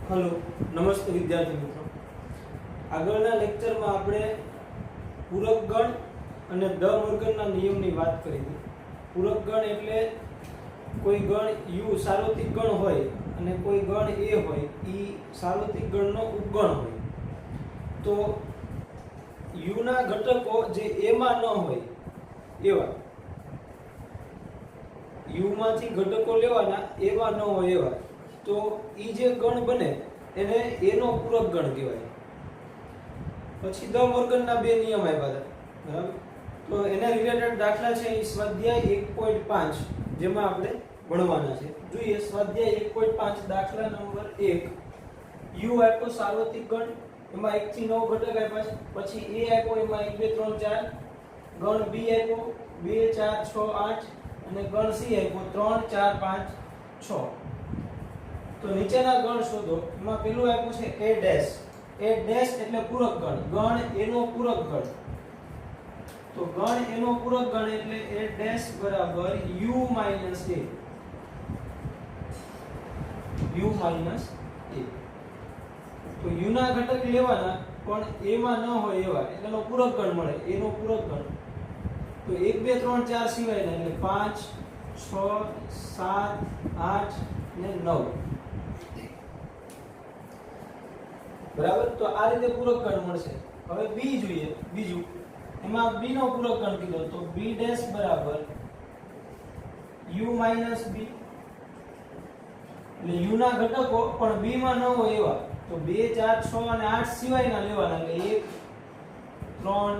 Hello नमस्ते विद्यार्थी मित्रों। આગળના લેક્ચરમાં આપણે પૂરક ગણ અને ડ મોર્ગનના નિયમની વાત કરી હતી। પૂરક ગણ એટલે કોઈ ગણ u સાર્વત્રિક ગણ હોય અને કોઈ ગણ a હોય, ઈ સાર્વત્રિક ગણનો ઉપગણ હોય। તો u ના ઘટકો જે a માં ન હોય એવા, u માંથી ઘટકો લેવાના a માં ન હોય એવા, તો ઈ જે ગણ બને એને a નો પૂરક ગણ કહેવાય। પછી દ મોર્ગનના બે નિયમ આપ્યા હતા, બરાબર? તો એના રિલેટેડ દાખલા છે એ સ્વાધ્યાય 1.5 જેમાં આપણે ભણવાના છે। જોઈએ સ્વાધ્યાય 1.5 દાખલા નંબર 1। u આપ્યો સાર્વત્રિક ગણ, એમાં 1 થી 9 ઘટક આપ્યા છે। પછી a આપ્યો, એમાં 1 2 3 4, ગણ b આપ્યો 2 4 6 8 અને ગણ c આપ્યો 3 4 5 6। તો નીચેના ગણ શોધો। એમાં પેલું આપ્યું છે a ડેશ। a ડેશ એટલે પૂરક ગણ, ગણ a નો પૂરક ગણ। તો ગણ a નો પૂરક ગણ એટલે a ડેશ બરાબર u minus a, u minus a। તો u ના ઘટક લેવાના પણ a માં ન હોય એવા, એટલે નો પૂરક ગણ મળે, a નો પૂરક ગણ। તો 1 2 3 4 સિવાયના એટલે 5 6 7 8 અને 9, બરાબર? તો આ રીતે પૂરક ગણ મળશે। હવે b જોઈએ, બીજું એમાં b નો પૂરક ગણ કીધો તો b ડેશ બરાબર u માઈનસ b, એટલે u ના ઘટકો પણ b માં ન હોય એવા, તો 2 4 6 અને 8 સિવાયના લેવાના, એટલે 1 3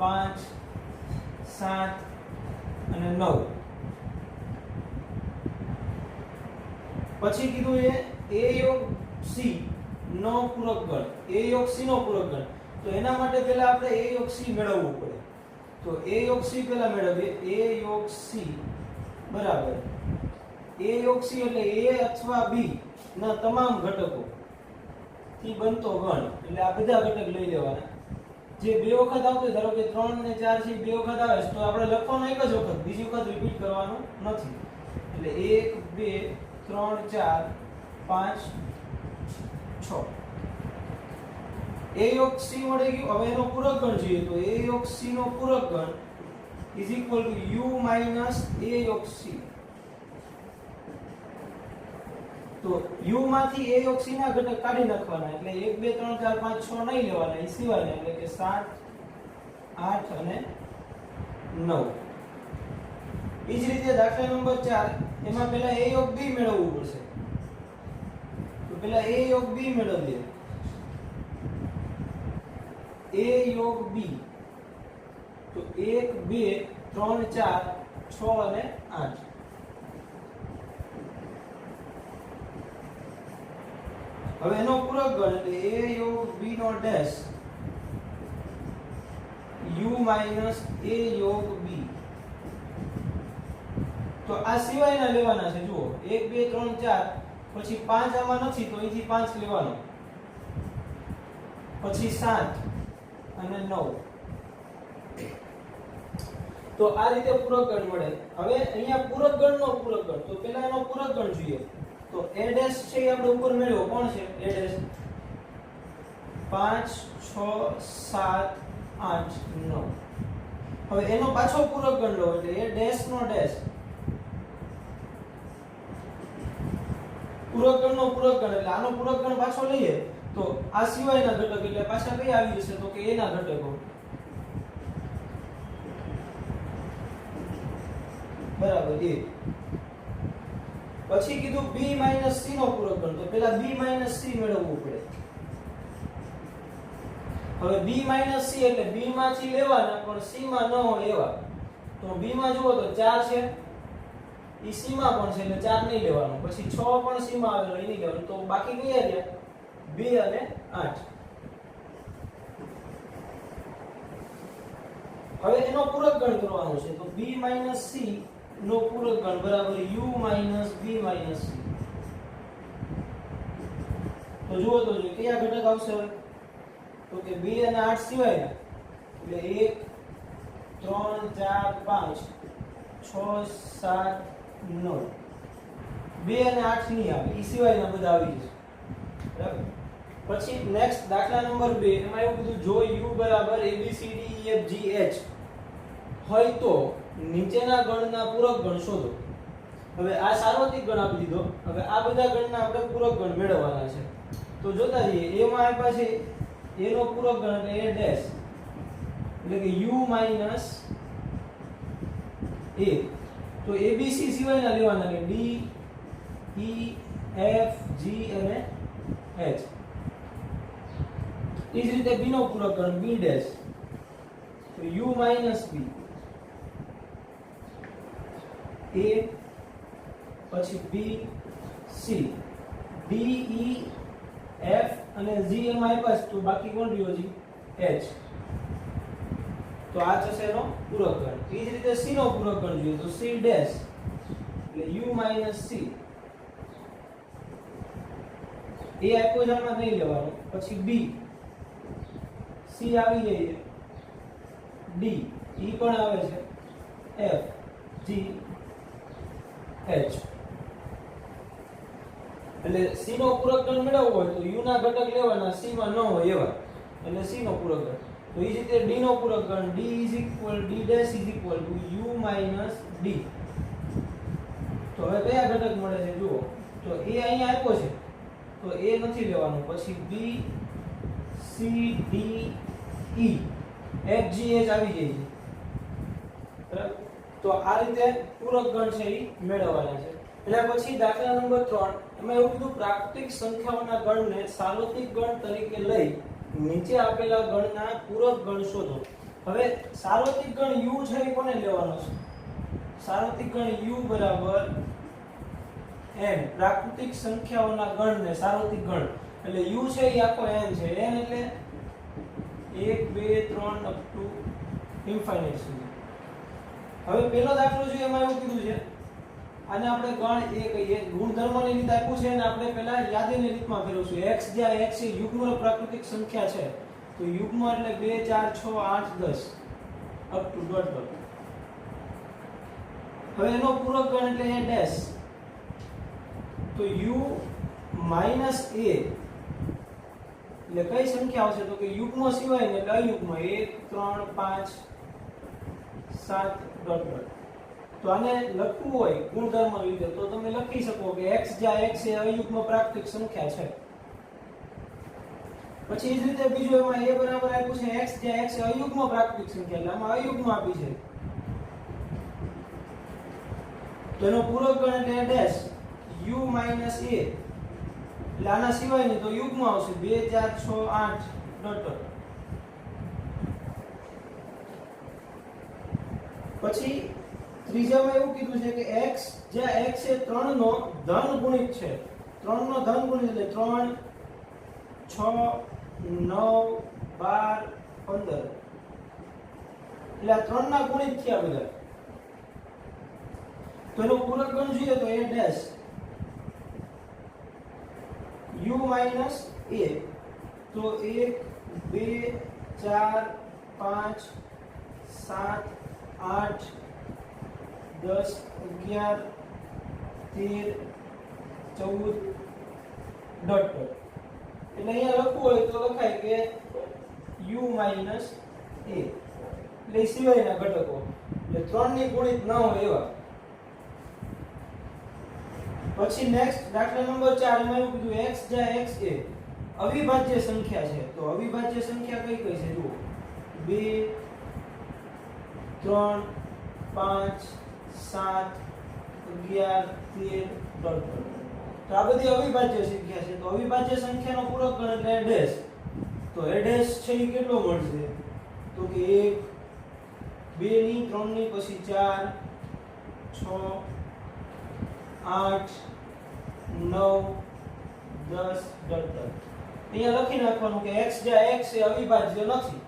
5 7 અને 9। પછી કીધું એ a યોગ c નો પૂરક ગણ, a યોગ c નો પૂરક ગણ। તો એના માટે પહેલા આપણે a યોગ c મેળવવું પડે। તો a યોગ c પહેલા મેળવીએ। a યોગ c બરાબર a યોગ c એટલે a અથવા b ના તમામ ઘટકો થી બનતો ગણ, એટલે આ બધા ઘટક લઈ લેવાના। જે બે વખત આવતો, ધારો કે 3 ને 4 છે બે વખત આવે તો આપણે લખવાનો એક જ વખત, બીજી વખત રિપીટ કરવાનું નથી। એટલે 1 2 3 4 5 6। a યોગ c મળી ગયું। હવે એનો પૂરક ગણ જોઈએ તો a યોગ c નો પૂરક ગણ is equal to u minus a યોગ c। તો u માંથી a યોગ c ના ઘટક કાઢી નાખવાના, એટલે 1 2 3 4 5 6 નહીં લેવાના, એ સિવાયના, એટલે કે 7 8 અને 9। એ જ રીતે દાખલા નંબર 4, એમાં પહેલા a યોગ b મેળવવું પડશે। તો પહેલા a યોગ b મેળવીએ। a યોગ b તો 1 2 3 4 6 અને 8। હવે એનો પૂરક ગણ એટલે a યોગ b નો ડેશ u માઈનસ a યોગ b। તો આ સિવાયના લેવાના છે, જુઓ 1 2 3 4, પછી 5 આમાં નથી તો અહીંથી 5 લેવાનો, પછી 7 અને 9। તો આ રીતે પૂરક ગણ મળે। હવે અહીંયા પૂરક ગણનો પૂરક ગણ, તો પહેલા એનો પૂરક ગણ જોઈએ। તો a ડેશ છે એ આપણે ઉપર મેળવ્યો, કોણ છે a ડેશ? 5 6 7 8 9। હવે એનો પાછો પૂરક ગણ લો, એટલે a ડેશ નો ડેશ, પૂરક ગણનો પૂરક ગણ, એટલે આનો પૂરક ગણ પાછો લઈએ તો આ સિવાયના ઘટક, એટલે પાછા કઈ આવી જશે તો કે a ના ઘટકો, બરાબર a। પછી કીધું b માઈનસ c નો પૂરક ગણ, તો પહેલા b માઈનસ c મેળવવું પડે। હવે b માઈનસ c એટલે b માંથી લેવાના પણ c માં ન હોય એવા, તો b માં જુઓ તો 4 છે, ઈ c માં પણ છે એટલે 4 નહીં લેવાનું, પછી 6 પણ c માં આવેલો, એ નહીં લેવાનું, તો બાકી કયા રહ્યા 2 અને 8। હવે એનો પૂરક ગણ કરવાનો છે, તો b માઈનસ c નો પૂરક ગણ બરાબર u minus b minus c। તો જુઓ તો જોઈએ કયા ઘટક આવશે, તો કે 2 અને 8 સિવાયના, એટલે 1 3 4 5 6 7 9। 2 અને 8 નહીં આવે, એ સિવાયના બધા આવી જશે। બરાબર. પછી નેક્સ્ટ દાખલા નંબર 2 એમાં એવું કીધું જો u બરાબર abcdefgh હોય તો નીચેના ગણના પૂરક ગણ શોધો. હવે આ સાર્વત્રિક ગણ આપી દીધો. હવે આ બધા ગણના આપણે પૂરક ગણ મેળવવાના છે. તો જોતા જઈએ. a માં આપ્યા છે a નો પૂરક ગણ એટલે a ડેશ એટલે કે u માઈનસ a. તો abc સિવાયના લેવાના કે d e f g અને h. એ જ રીતે b નો પૂરક ગણ b ડેશ તો u માઈનસ b a પછી b c d e f અને g એમાં આપ્યા છે તો બાકી કોણ રહ્યો જી h. તો આ થશે એનો પૂરક ગણ. એ જ રીતે c નો પૂરક ગણ જોઈએ તો c ડેશ એટલે u માઈનસ c એ આપ્યો છે આમાં નહીં લેવાનો. પછી b c આવી જાય d e પણ આવે છે f g h. એટલે c નો પૂરક ગણ મેળવવો હોય તો u ના ઘટક લેવાના c માં ન હોય એવા એટલે c નો પૂરક ગણ. તો એ જ રીતે d નો પૂરક ગણ d d dash u minus d. તો હવે કયા ઘટક મળે છે જુઓ. તો a અહીંયા આપ્યો છે તો a નથી લેવાનું. પછી b c d e f g h આવી જાય છે બરાબર. તો આ રીતે પૂરક ગણ છે એ મેળવવાના છે. એટલે પછી દાખલા નંબર 3 એમાં એવું કીધું પ્રાકૃતિક સંખ્યાઓના ગણને સાર્વત્રિક ગણ તરીકે લઈ નીચે આપેલા ગણના પૂરક ગણ શોધો. હવે સાર્વત્રિક ગણ u છે એ કોને લેવાનો છે? સાર્વત્રિક ગણ u બરાબર n પ્રાકૃતિક સંખ્યાઓના ગણને સાર્વત્રિક ગણ એટલે u છે એ આખો n છે. n એટલે 1 2 3 અપ ટુ ઇન્ફાઇનાઇટ સુધી. હવે પહેલો દાખલો છે એમાં એવું કીધું છે આને આપણે ગણ a કહીએ. ગુણધર્મની રીત આપ્યું છે અને આપણે પહેલા યાદીની રીતમાં ફેરવશું. x જ્યાં x એ યુગ્મ પ્રાકૃતિક સંખ્યા છે તો યુગ્મ એટલે 2 4 6 8 10 અપ ટુ ડોટ ડોટ. હવે એનો પૂરક ગણ એટલે a ડેશ તો u માઈનસ a એટલે કઈ સંખ્યા આવશે તો કે યુગ્મ સિવાય ને એટલે અયુગ્મ 1 3 5 7 ડોટ ડોટ. તો આને લખવું હોય ગુણધર્મ રીતે તો તમે લખી શકો કે x જ્યાં x એ અયુગ્મ પ્રાકૃતિક સંખ્યા છે. પછી એ જ રીતે બીજું એમાં a બરાબર આપ્યું છે x જ્યાં x એ અયુગ્મ પ્રાકૃતિક સંખ્યા એટલે આમાં અયુગ્મ આપી છે તો એનો પૂરક ગણ એટલે a dash u minus a એટલે આના સિવાય નહીં તો યુગ્મ આવશે 2 4 6 8 ડોટ ડોટ. પછી ત્રીજામાં એવું કીધું છે કે x જ્યાં x એ 3 નો ધન ગુણિત છે. 3 નો ધન ગુણિત એટલે 3 6 9 12 15 એટલે આ 3 ના ગુણિત થયા બધા. તો એનો પૂરક ગણ જોઈએ તો a dash u minus a તો 1 2 4 5 7 8 10 11 13 14 ડોટ ડોટ. એટલે અહીંયા લખવું હોય તો લખાય કે u માઈનસ a એટલે સિવાયના ઘટકો એટલે 3 ની ગુણિત ન હોય એવા. પછી નેક્સ્ટ દાખલા નંબર 4 માં એવું કીધું x જ્યાં x એ અવિભાજ્ય સંખ્યા છે તો અવિભાજ્ય સંખ્યા કઈ કઈ છે જુઓ 2 3 5 7 11 13 ડોટ ડોટ. તો આ બધી અવિભાજ્ય સંખ્યા છે તો અવિભાજ્ય સંખ્યાનો પૂરક ગણ એટલે a ડેશ તો a ડેશ છે એ કેટલો મળશે તો કે 1 2 ની 3 ની પછી 4 6 8 9 10 ડોટ ડોટ. અહીંયા લખી નાખવાનું કે x જ્યાં x એ અવિભાજ્ય નથી.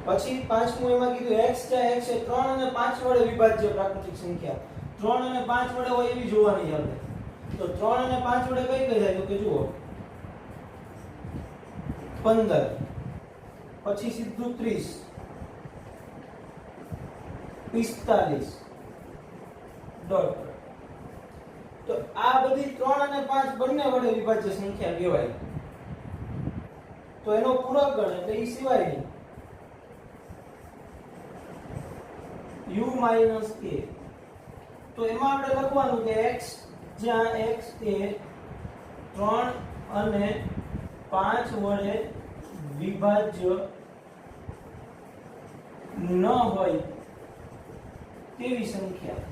પછી પાંચમું એમાં કીધું x જ્યાં x એ 3 અને 5 વડે વિભાજ્ય પ્રાકૃતિક સંખ્યા 3 અને 5 વડે હોય એવી જોવાની આપણે. તો 3 અને 5 વડે કઈ કઈ થાય તો કે જુઓ 15 પછી સીધું 30 45 ડોટ. તો આ બધી 3 અને 5 બંને વડે વિભાજ્ય સંખ્યા કહેવાય. તો એનો પૂરક ગણ એટલે ઈ સિવાય નહીં. u - a. તો એમાં આપણે લખવાનું કે x જ્યાં x એ 3 અને 5 વડે વિભાજ્ય ન હોય તેવી સંખ્યા.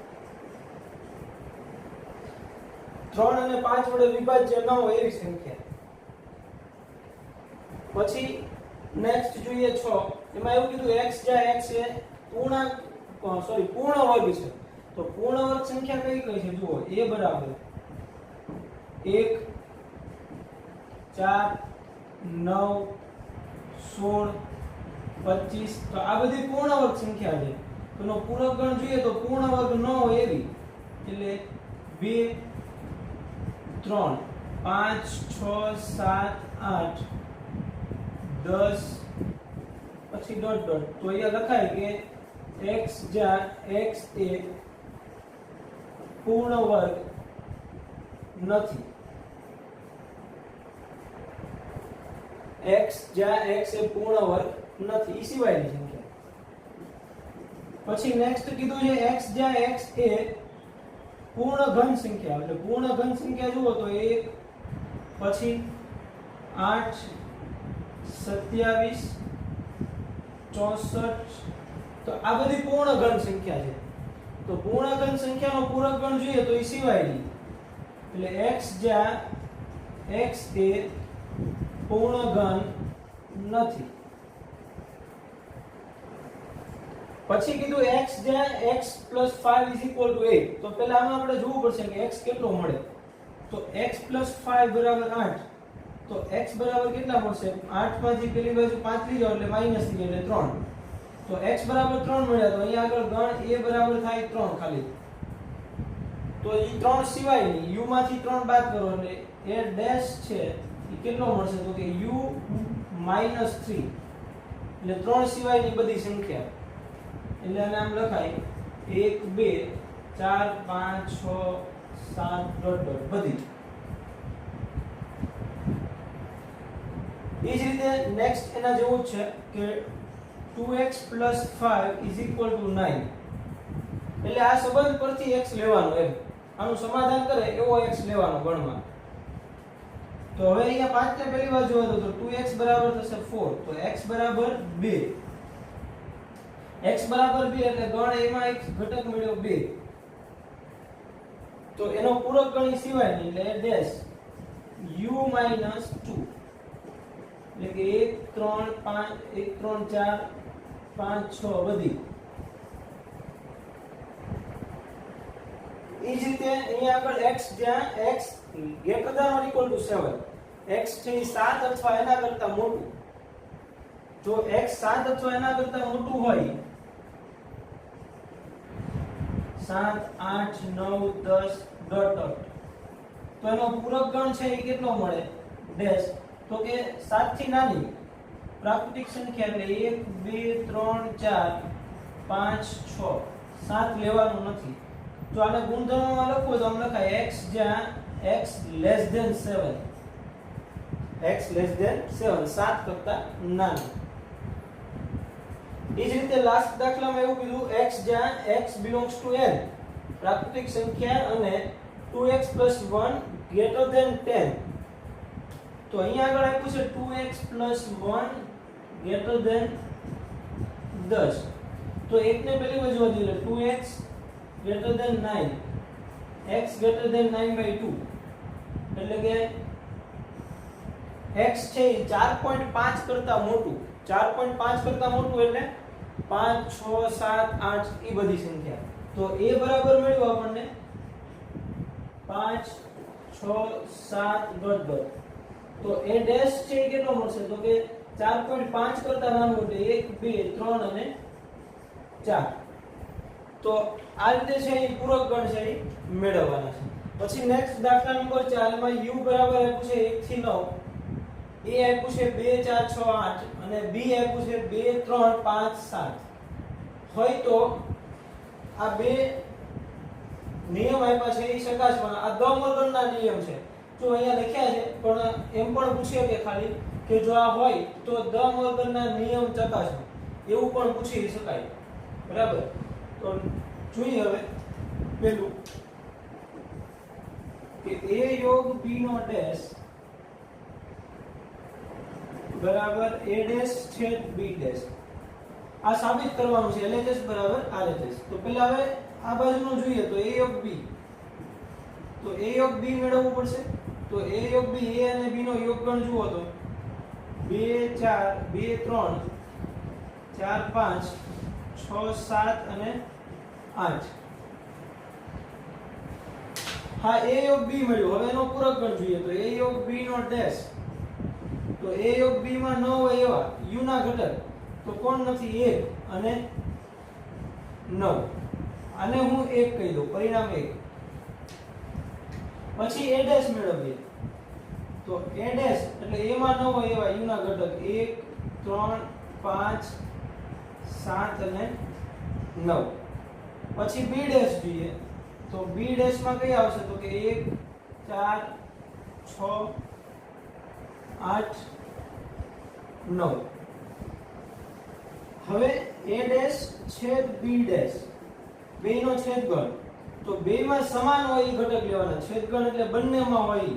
3 અને 5 વડે વિભાજ્ય ન હોય એવી સંખ્યા. પછી નેક્સ્ટ જોઈએ 6. એમાં એવું કીધું x જ્યાં x એ પૂર્ણ વર્ગ છે. તો પૂર્ણ વર્ગ સંખ્યા કઈ કઈ છે જુઓ. a બરાબર 1 4 9 16 25. તો આ બધી પૂર્ણ વર્ગ સંખ્યા છે. તો એનો પૂરક ગણ જોઈએ તો પૂર્ણ વર્ગ ન હોય એવી એટલે 2 3 5 6 7 8 10 પછી ડોટ ડોટ. તો અહીંયા લખાય કે x જ્યાં x એ પૂર્ણ વર્ગ નથી. x જ્યાં x એ પૂર્ણ વર્ગ નથી ઈ સિવાયની સંખ્યા. પછી નેક્સ્ટ કીધું છે x જ્યાં x એ પૂર્ણ ઘન સંખ્યા. એટલે પૂર્ણ ઘન સંખ્યા જુઓ તો 1 પછી 8 27 64. તો આ બધી પૂર્ણ ઘન સંખ્યા છે. તો પૂર્ણ ઘન સંખ્યાનો પૂરક ગણ જોઈએ તો એ સિવાયની એટલે x જ્યાં x એ પૂર્ણ ઘન નથી. પછી કીધું x જ્યાં x + 5 = 8. તો પહેલા આમાં આપણે જોવું પડશે કે x કેટલો મળે. તો x + 5 = 8. તો x બરાબર કેટલા મળશે? 8 માંથી પેલી બાજુ 5 લઈ જાવ એટલે માઈનસ થઈ એટલે 3. તો x બરાબર 3 મળ્યા. તો અહીંયા આગળ ગણ a બરાબર થાય 3 ખાલી. તો એ 3 સિવાય નહીં. u માંથી 3 બાદ કરો એટલે a ડેશ છે એ કેટલો મળશે? તો કે u - 3. એટલે 3 સિવાયની બધી સંખ્યા. એટલે આને આમ લખાય 1 2 4 5 6 7 ડોટ ડોટ બધી. એ જ રીતે નેક્સ્ટ એના જેવું જ છે કે 2x + 5 = 9. એટલે આ સંબંધ પરથી x લેવાનો એમ. આનું સમાધાન કરે એવો x લેવાનો ગણમાં. તો હવે અહીંયા 5 ને પહેલી બાજુ હતો તો 2x બરાબર થશે 4. તો x બરાબર 2. x બરાબર 2 એટલે ગણ એમાં એક ઘટક મળ્યો 2. તો એનો પૂરક ગણ સિવાય નહીં એટલે ડેશ u - 2. એટલે કે 1 3 5 1 3 4 5 6 બધી. એ જ રીતે અહીંયા આગળ x જ્યાં x > 7. x છે 7 અથવા એના કરતા મોટું. જો x 7 અથવા એના કરતા મોટું હોય 7 8 9 10 ડોટ ડોટ. તો એનો પૂરક ગણ છે એ કેટલો મળે? ડેશ. તો કે 7 થી નાની પ્રાકૃતિક સંખ્યા એટલે 1 2 3 4 5 6 7 લેવાનું નથી. તો આને ગુણધર્મમાં લખવું તો આમ લખાય x જ્યાં x < 7. x < 7 7 કરતા નાની. એ જ રીતે લાસ્ટ દાખલામાં એવું કીધું x જ્યાં x ∈ n પ્રાકૃતિક સંખ્યા અને 2x + 1 > 10. તો અહીંયા આગળ આપ્યું છે 2x + 1 > 10. તો 1 ને પેલી બાજુ વધી એટલે 2x > 9. x > 9/2. એટલે કે x છે 4.5 કરતા મોટું. 4.5 કરતા મોટું એટલે 5 6 7 8 એ બધી સંખ્યા. તો a બરાબર મળ્યું આપણને 5 6 7 ડોટ ડોટ. તો a ડેશ છે એ કેટલો મળશે? તો કે 4.5 કરતા નાનું એટલે 1 2 3 અને 4. તો આ રીતે છે એ પૂરક ગણ છે એ મેળવવાના છે. પછી નેક્સ્ટ દાખલા નંબર 4 માં u બરાબર આપ્યું છે 1 થી 9, a આપ્યું છે 2 4 6 8 અને b આપ્યું છે 2 3 5 7. હોય તો આ બે નિયમ આપ્યા છે એ ચકાસવાના. આ દ મોર્ગનના નિયમ છે. જો અહીંયા લખ્યા છે પણ એમ પણ પૂછે કે ખાલી કે જો આ હોય તો દ મોર્ગનના નિયમ ચકાસો, એવું પણ પૂછી શકાય. બરાબર. તો જોઈએ હવે પેલું કે a યોગ b નો ડેશ બરાબર a ડેશ છેદ b ડેશ. આ સાબિત કરવાનું છે. LHS બરાબર RHS. તો પહેલા હવે આ બાજુનું જોઈએ તો a યોગ b, તો a યોગ b મેળવવું પડશે. તો a યોગ b, a અને b નો યોગગણ જુઓ તો 2 4 2 3 4 5 6 7 અને 8. હા, a યોગ b મળ્યું. હવે એનો પૂરક ગણ જોઈએ તો a યોગ b નો ડેશ, તો a યોગ b માં ન હોય એવા u ના ઘટક તો કોણ નથી? 1 અને 9. આને હું 1 કહી દઉં, પરિણામ 1. પછી a ડેશ મેળવીએ તો a ડેશ એટલે a માં ન હોય એવા u ના ઘટક 1 3 5 7 અને 9. પછી b ડેશ જોઈએ તો b ડેશ માં કઈ આવશે? તો કે 1 4 6 8 9. હવે a ડેશ છેદ b ડેશ બેયનો છેદગણ, તો બેયમાં સમાન હોય એ ઘટક લેવાના. છેદગણ એટલે બંનેમાં હોય.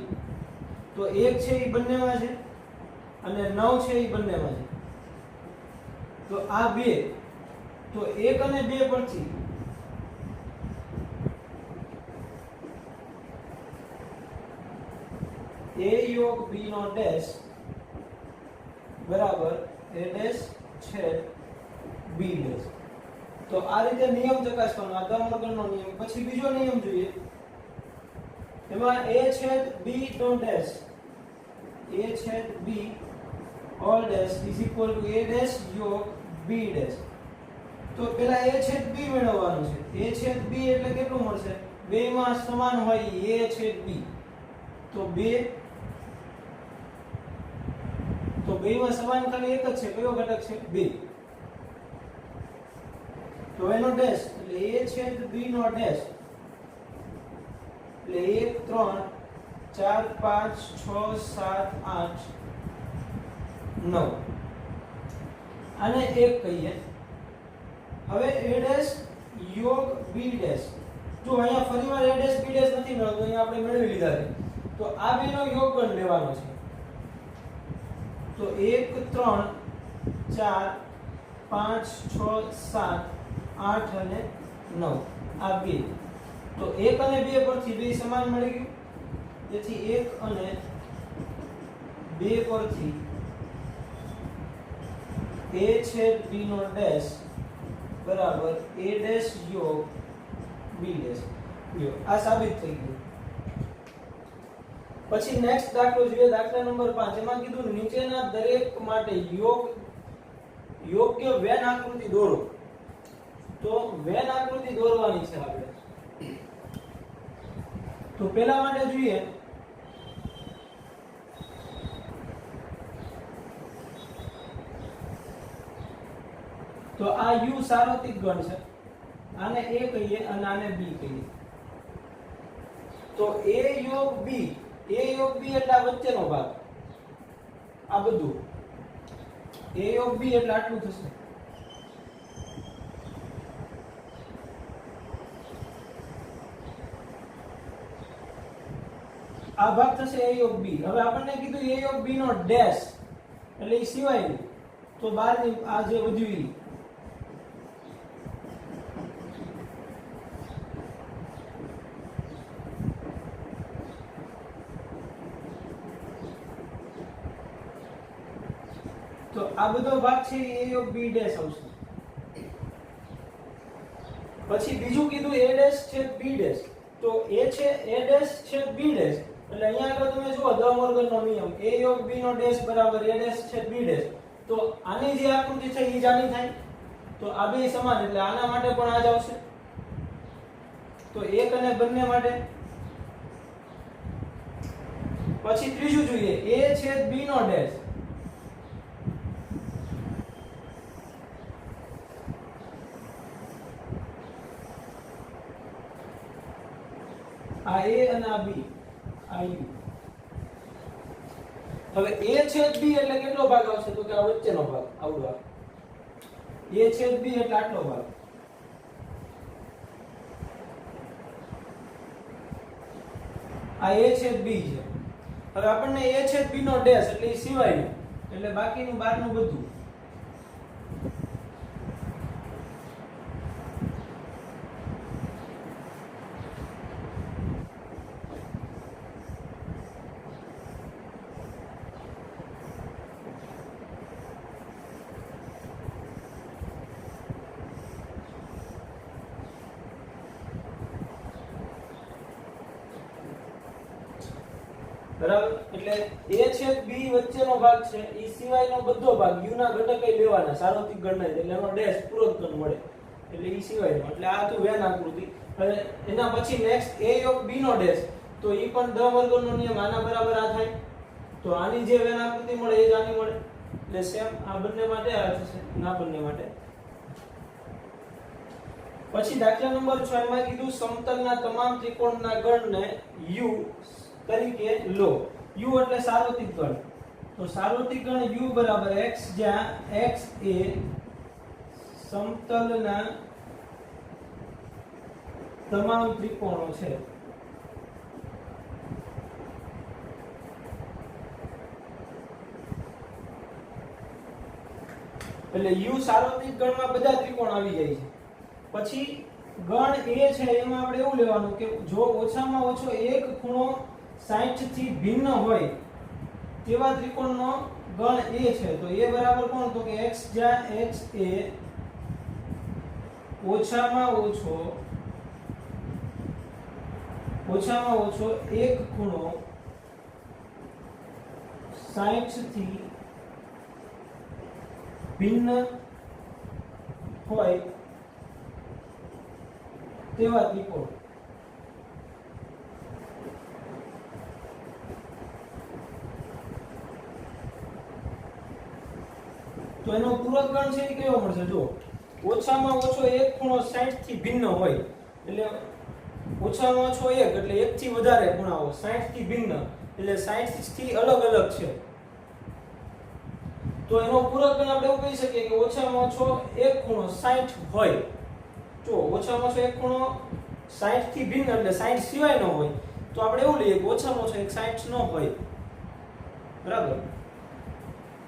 તો 1 છે એ બંનેમાં છે અને 9 છે એ બંનેમાં છે. તો આ બે, તો 1 અને 2 પરથી a યોગ b નો ડેશ બરાબર a ડેશ છેદ b ડેશ. તો આ રીતે નિયમ ચકાસવાનો, આ દ મોર્ગનનો નિયમ. પછી બીજો નિયમ જોઈએ, એમાં a છેદ b નો ડેશ, a છેદ b all dash is equal to a dash યોગ b ડેશ. તો પેલા a છેદ b મેળવવાનું છે. a છેદ b એટલે કેટલું મળશે? બેયમાં સમાન હોય a છેદ b. તો 2, તો બેયમાં સમાન ખાલી એક જ છે. કયો ઘટક છે? 2. તો એનો ડેશ એટલે a છેદ b નો ડેશ એટલે 1 3 4 5 6 7 8 9. આને 1 કહીએ. હવે a ડેશ યોગ b ડેશ. જો અહીંયા ફરીવાર a ડેશ b ડેશ નથી મળતો, અહીંયા આપણે મેળવી લીધા છે. તો આ બેનો યોગગણ લેવાનો છે. તો 1 3 4 5 6 7 8 અને 9 આ બે. તો 1 અને 2 પરથી બે સમાન મળી ગયું. તેથી 1 અને 2 પરથી a છેદ b નો ડેશ બરાબર a ડેશ યોગ b ડેશ. લ્યો, આ સાબિત થઈ ગયું. પછી નેક્સ્ટ દાખલો જોઈએ, દાખલા નંબર 5. એમાં કીધું નીચેના દરેક માટે યોગ્ય વેન આકૃતિ દોરો. તો વેન આકૃતિ દોરવાની છે આપણે. તો પહેલા માટે જોઈએ તો આ u સાર્વત્રિક ગણ છે. આને a કહીએ અને આને b કહીએ. તો a યોગ b, a યોગ b એટલે આ વચ્ચેનો ભાગ, આ બધું a યોગ b એટલે આટલું થશે. આ ભાગ થશે a યોગ b. હવે આપણને કીધું a યોગ b નો ડેશ એટલે એ સિવાય તો બહારની આ જે વધ્યું ઈ. તો આ બધો ભાગ છે a યોગ b ડેશ આવશે. પછી બીજું કીધું a ડેશ છેદ b ડેશ. તો a છે a ડેશ છેદ b ડેશ એટલે અહીંયા આગળ તમે જુઓ દ મોર્ગનનો નિયમ a યોગ b નો ડેશ બરાબર a ડેશ છેદ b ડેશ. તો આની જે આકૃતિ છે એ જાણી થાય. તો આ બે સમાન એટલે આના માટે પણ આ જ આવશે. તો એક અને બંને માટે. પછી ત્રીજું જોઈએ a છેદ b નો ડેશ. આ a અને આ b આ u. હવે a છેદ b એટલે કેટલો ભાગ આવશે તો કે આ વચ્ચેનો ભાગ આવડો a છેદ b એટલે આટલો ભાગ. આ a છેદ b છે. હવે આપણને a છેદ b નો ડેશ એટલે એ સિવાયનું એટલે બાકીનું બહારનું બધું. બરાબર એટલે a છેદ b વચ્ચેનો ભાગ છે એ સિવાયનો બધો ભાગ u ના ઘટકે લેવાના સાર્વત્રિક ગણના એટલે એનો ડેશ પૂરક ગણ મળે એટલે એ સિવાયનો એટલે આ તો વેન આકૃતિ. હવે એના પછી નેક્સ્ટ a યોગ b નો ડેશ તો એ પણ ધ વર્ગનો નિયમ આના બરાબર આ થાય તો આની જે વેન આકૃતિ મળે એ જ આની મળે એટલે સેમ આ બંને માટે આ થશે ના બંને માટે. પછી દાખલા નંબર 6 માં કીધું સમતલના તમામ ત્રિકોણના ગણને u તરીકે લો. u એટલે સાર્વત્રિક ગણ તો સાર્વત્રિક ગણ u બરાબર x જ્યાં x એ સમતલના તમામ ત્રિકોણો છે. એટલે u સાર્વત્રિક ગણમાં બધા ત્રિકોણ આવી જાય છે. પછી ગણ a છે એમાં આપણે એવું લેવાનું કે જો ઓછામાં ઓછો એક ખૂણો 60 થી ભિન્ન હોય તેવા ત્રિકોણનો ગણ a છે તો a બરાબર કોણ તો કે x જ્યાં x એ ઓછામાં ઓછો એક ખૂણો 60 થી ભિન્ન હોય તેવા ત્રિકોણ. તો એનો પૂરક ગણ છે એ કેવો મળશે જો ઓછામાં ઓછો એક ખૂણો 60 થી ભિન્ન હોય એટલે ઓછામાં ઓછો એક એટલે એક થી વધારે ખૂણાઓ 60 થી ભિન્ન એટલે 60 થી અલગ અલગ છે તો એનો પૂરક ગણ આપણે એવું કહી શકીએ કે ઓછામાં ઓછો એક ખૂણો 60 હોય. જો ઓછામાં ઓછો એક ખૂણો 60 થી ભિન્ન એટલે 60 સિવાય ન હોય તો આપણે એવું લઈએ કે ઓછામાં ઓછો એક 60 ન હોય બરાબર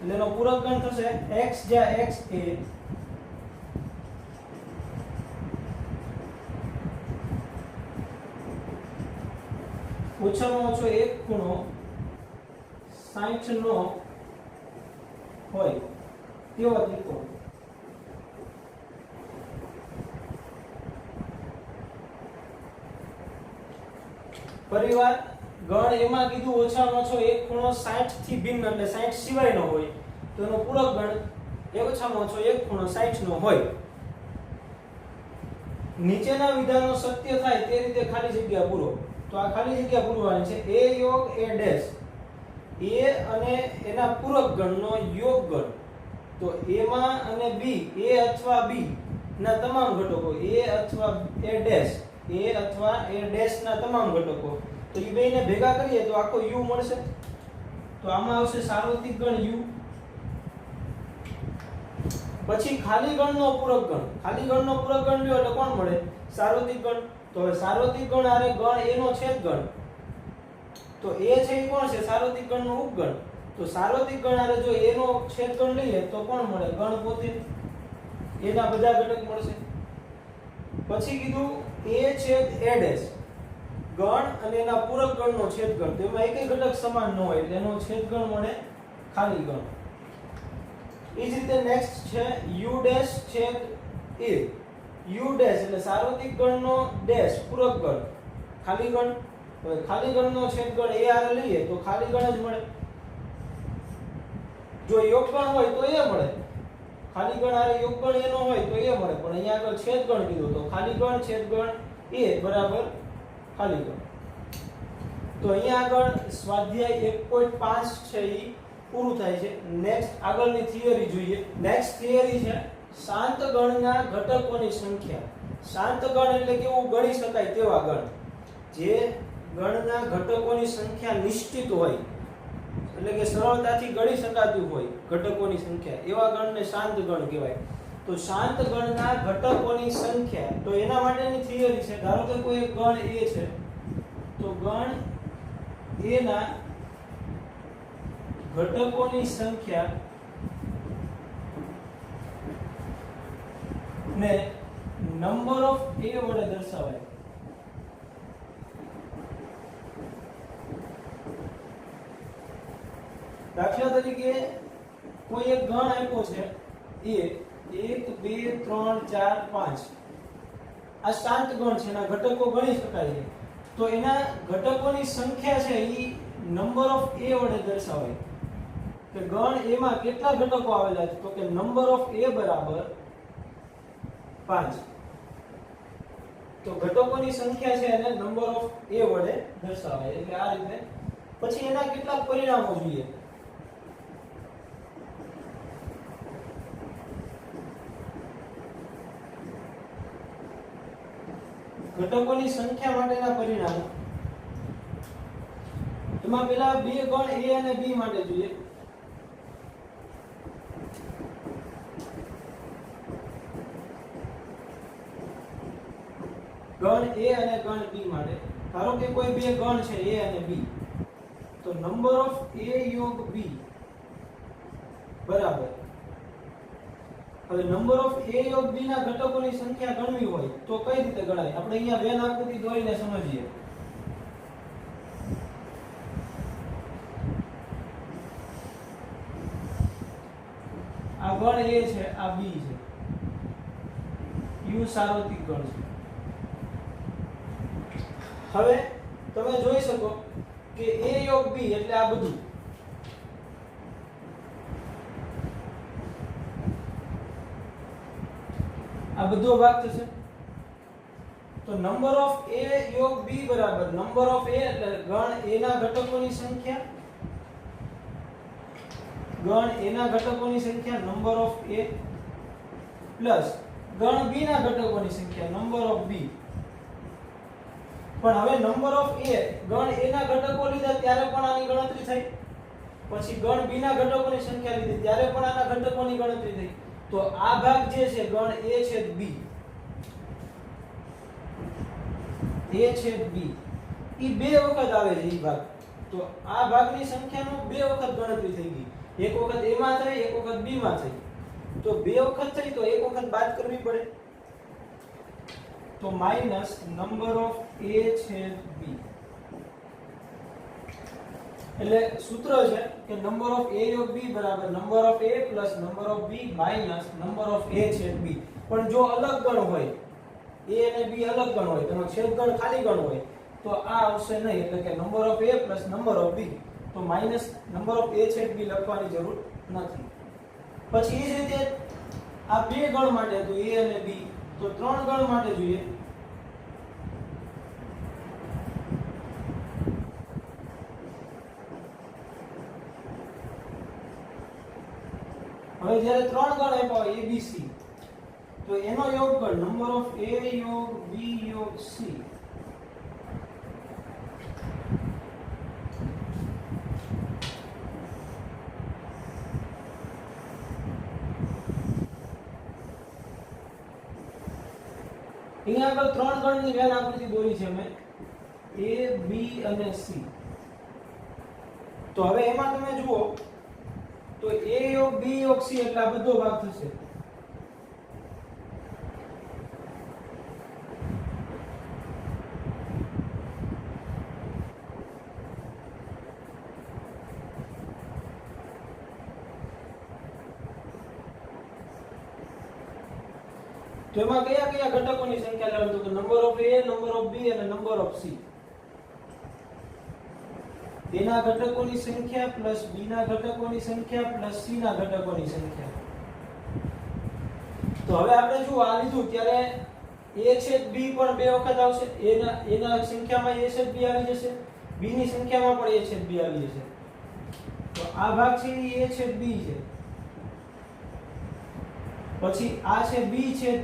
એટલે એનો પૂરક ગણ થશે x જ્યાં x એ ઓછામાં ઓછો એક ખૂણો 60 નો હોય તેવા ત્રિકોણ. પરિવાર ગણ એમાં કીધું ઓછામાં ઓછો એક ખૂણો 60 થી ભિન્ન એટલે 60 સિવાયનો હોય તો એનો પૂરક ગણ એ ઓછામાં ઓછો એક ખૂણો 60 નો હોય. નીચેના વિધાનો સત્ય થાય તે રીતે ખાલી જગ્યા પૂરો. તો આ ખાલી જગ્યા પૂરવાની છે a યોગ a ડેશ a અને એના પૂરક ગણનો યોગ ગણ તો a માં અને b a અથવા b ના તમામ ઘટકો a અથવા a ડેશ ના તમામ ઘટકો તો એ બેને ભેગા કરીએ તો આખો u મળશે. તો આમાં આવશે સાર્વત્રિક ગણ u. પછી ખાલી ગણનો પૂરક ગણ લ્યો એટલે કોણ મળે સાર્વત્રિક ગણ. તો હવે સાર્વત્રિક ગણ આરે ગણ a નો છેદ ગણ તો a છે એ કોણ છે સાર્વત્રિક ગણનો ઉપગણ તો સાર્વત્રિક ગણ આરે જો a નો છેદ ગણ લઈએ તો કોણ મળે ગણ પોતે એના બધા ઘટક મળશે. પછી કીધું a છેદ a ડેશ ગણ અને એના પૂરક ગણનો છેદ ગણ તેમાં એકેય ઘટક સમાન ન હોય એટલે એનો છેદ ગણ મળે ખાલી ગણ. એ જ રીતે નેક્સ્ટ છે u ડેશ છેદ a u ડેશ એટલે સાર્વત્રિક ગણનો ડેશ પૂરક ગણ ખાલી ગણ. હવે ખાલી ગણનો છેદ ગણ a આરે લઈએ તો ખાલી ગણ જ મળે. જો યોગ ગણ હોય તો એ મળે ખાલી ગણ આરે યોગ ગણ એનો હોય તો એ મળે પણ અહીંયા આગળ છેદ ગણ કીધું તો ખાલી ગણ છેદ ગણ a બરાબર ખાલી ગણ. તો અહીંયા આગળ સ્વાધ્યાય 1.5 છે એ પૂરું થાય છે. નેક્સ્ટ આગળની થિયરી જોઈએ. નેક્સ્ટ થિયરી છે શાંત ગણના ઘટકોની સંખ્યા. શાંત ગણ એટલે કેવું ગણી શકાય તેવા ગણ જે ગણના ઘટકોની સંખ્યા નિશ્ચિત હોય, એટલે કે સરળતાથી ગણી શકાતું હોય ઘટકોની સંખ્યા, એવા ગણને શાંત ગણ કહેવાય. તો શાંત ગણના ઘટકોની સંખ્યા, તો એના માટેની થિયરી છે. ધારો કે કોઈ એક ગણ A છે, તો ગણ A ના ઘટકોની સંખ્યા ને નંબર ઓફ A વડે દર્શાવાય. દાખલા તરીકે કોઈ એક ગણ આપ્યો છે A, 1 2 3 4 5. આ શાંત ગણ છે, એના ઘટકો ગણી શકાય છે. તો એના ઘટકોની સંખ્યા છે એ નંબર ઓફ A વડે દર્શાવાય. કે ગણ A માં કેટલા ઘટકો આવેલા છે, તો કે નંબર ઓફ A બરાબર 5. તો ઘટકોની સંખ્યા છે એને નંબર ઓફ A વડે દર્શાવાય. એટલે આ રીતે. પછી એના કેટલાક પરિણામો જોઈએ. ઘટકોની સંખ્યા માટેના પરિણામો, એમાં પેલા બે ગણ A અને B માટે જોઈએ. ગણ A અને ગણ B માટે. ધારો કે કોઈ બે ગણ છે A અને B, તો નંબર ઓફ A યોગ B બરાબર, હવે નંબર ઓફ A યોગ B ના ઘટકોની સંખ્યા ગણવી હોય તો કઈ રીતે ગણાય? આપણે અહીંયા વેન આકૃતિ દોરીને સમજીએ. આ ગણ A છે, આ B છે, U સાર્વત્રિક ગણ છે. હવે તમે જોઈ શકો કે A યોગ B એટલે આ બધું, આ બધો ભાગ થશે. તો નંબર ઓફ A યોગ B બરાબર નંબર ઓફ A એટલે ગણ A ના ઘટકોની સંખ્યા, ગણ A ના ઘટકોની સંખ્યા નંબર ઓફ A પ્લસ ગણ B ના ઘટકોની સંખ્યા નંબર ઓફ B. પણ હવે નંબર ઓફ A ગણ A ના ઘટકો લીધા ત્યારે પણ આની ગણતરી થઈ, પછી ગણ B ના ઘટકોની સંખ્યા લીધી ત્યારે પણ આના ઘટકોની ગણતરી થઈ. તો આ ભાગ જે છે ગણ A છેદ B, A છેદ B ઈ બે વખત આવે છે ઈ ભાગ. તો આ ભાગની સંખ્યાનો બે વખત ગણતરી થઈ ગઈ. એક વખત A માં થઈ, એક વખત B માં થઈ. તો બે વખત થઈ તો એક વખત બાદ કરવી પડે. તો માઈનસ નંબર ઓફ A છેદ B. એટલે સૂત્ર છે કે નંબર ઓફ A યોગ B બરાબર number of A plus number of B minus number of A છેદ B. પણ જો અલગ ગણ હોય, A અને B અલગ ગણ હોય, તેનો છેદ ગણ ખાલી ગણ હોય, તો આ આવશે નહીં. એટલે કે number of A plus number of B. તો માઈનસ નંબર ઓફ A છેદ B લખવાની જરૂર નથી. પછી એ જ રીતે આ બે ગણ માટે તો A અને B, તો ત્રણ ગણ માટે જોઈએ. હવે જ્યારે ત્રણ ગણ આપ્યા હોય A B C, તો એનો યોગફળ નંબર ઓફ A યોગ B યોગ C. અહીંયા આગળ ત્રણ ગણની વેન આકૃતિ દોરી છે મેં, A B અને C. તો હવે એમાં તમે જુઓ તો A યોગ B યોગ C એટલે આ બધો ભાગ થશે. તો એમાં કયા કયા ઘટકોની સંખ્યા લેવાની? તો number of A, number of B અને નંબર ઓફ C. A ના ઘટકોની સંખ્યા પ્લસ B ના ઘટકોની સંખ્યા પ્લસ C ના ઘટકોની સંખ્યા. તો હવે આપણે જો આ લીધું ત્યારે A છેદ B પણ બે વખત આવશે. A ના સંખ્યામાં A છેદ B આવી જશે, B ની સંખ્યામાં પણ A છેદ B આવી જશે. તો આ ભાગ છે એ A છેદ B છે. પછી આ છે B છેદ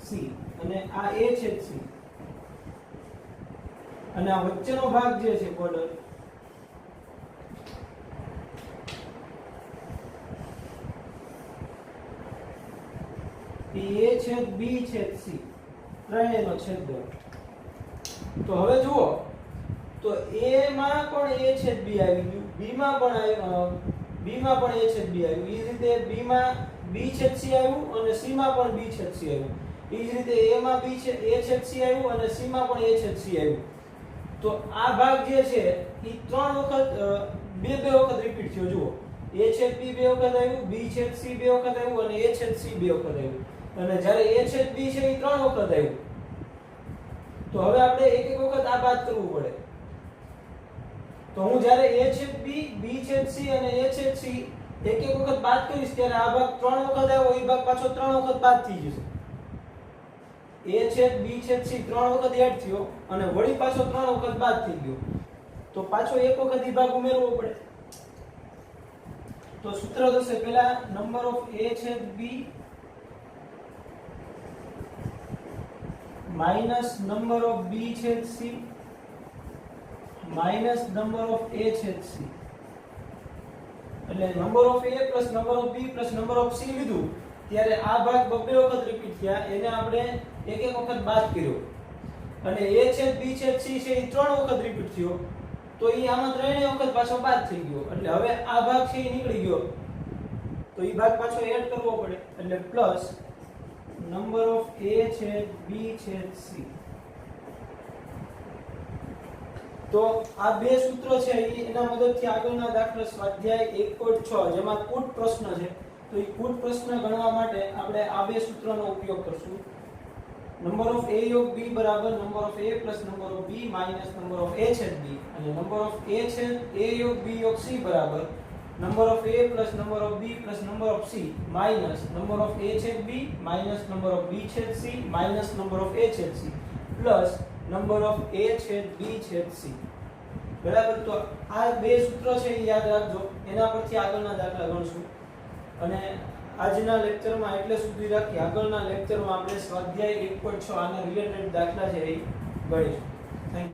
C અને આ A છેદ C. અને આ વચ્ચેનો ભાગ જે છે ક્વોડર એ A છેદ B છેદ C ત્રણેયનો છેદગુણ. તો હવે જુઓ તો A માં પણ A છેદ B આવી ગયું, B માં પણ A છેદ B આવ્યું, એ જ રીતે B માં B છેદ C આવ્યું અને C માં પણ B છેદ C આવ્યું, એ જ રીતે A માં A છેદ C આવ્યું અને C માં પણ A છેદ C આવ્યું. તો આ ભાગ જે છે એ ત્રણ વખત બે વખત રિપીટ થયો. જુઓ A છેદ B બે વખત આવ્યું, B છેદ C બે વખત આવ્યું અને A છેદ C બે વખત આવ્યું. અને જ્યારે A છેદ B છે એ ત્રણ વખત આવ્યું. તો હવે આપણે એક એક વખત આ બાદ કરવું પડે. તો હું જ્યારે A છેદ B, B છેદ C અને A છેદ C એક એક વખત બાદ કરીશ ત્યારે આ ભાગ ત્રણ વખત આવ્યો, એ ભાગ પાછો ત્રણ વખત બાદ થઈ જશે. A છેદ B છેદ C ત્રણ વખત એડ થયો અને વળી પાછો ત્રણ વખત બાદ થઈ ગયો. તો પાછો એક વખત એ ભાગ ઉમેરવો પડે. તો સૂત્ર થશે પહેલા નંબર ઓફ A છેદ B minus number of B છેદ C minus number of A છેદ C. એટલે number of A plus number of B plus number of C લીધું ત્યારે આ ભાગ બે વખત રિપીટ થયા, એને આપણે એક એક વખત બાદ કર્યો. અને A છેદ B છેદ C છે એ ત્રણ વખત રિપીટ થયો, તો એ આમાં ત્રણેય વખત પાછો બાદ થઈ ગયો. એટલે હવે આ ભાગ છે એ નીકળી ગયો, તો એ ભાગ પાછો એડ કરવો પડે. એટલે પ્લસ નંબર ઓફ A છેદ B છેદ C. તો આ બે સૂત્રો છે એના મદદથી આગળના દાખલા સ્વાધ્યાય 1.6 જેમાં કુટ પ્રશ્ન છે, તો એ કુટ પ્રશ્ન ગણવા માટે આપણે આ બે સૂત્રનો ઉપયોગ કરશું. નંબર ઓફ A યોગ B બરાબર number of A plus number of B minus number of A છેદ B, અને નંબર ઓફ A છેદ A યોગ B યોગ C બરાબર number of A plus number of B plus number of C minus number of A છેદ B minus number of B છેદ C minus number of A છેદ C plus number of A છેદ B છેદ C. બરાબર. તો આ બે સૂત્રો છે એ યાદ રાખજો, એના પરથી આગળના દાખલા ગણશું. અને આજના લેક્ચરમાં એટલે સુધી રાખી આગળના લેક્ચરમાં આપણે સ્વાધ્યાય 1.6 આના રિલેટેડ દાખલા છે એ ગણીશું.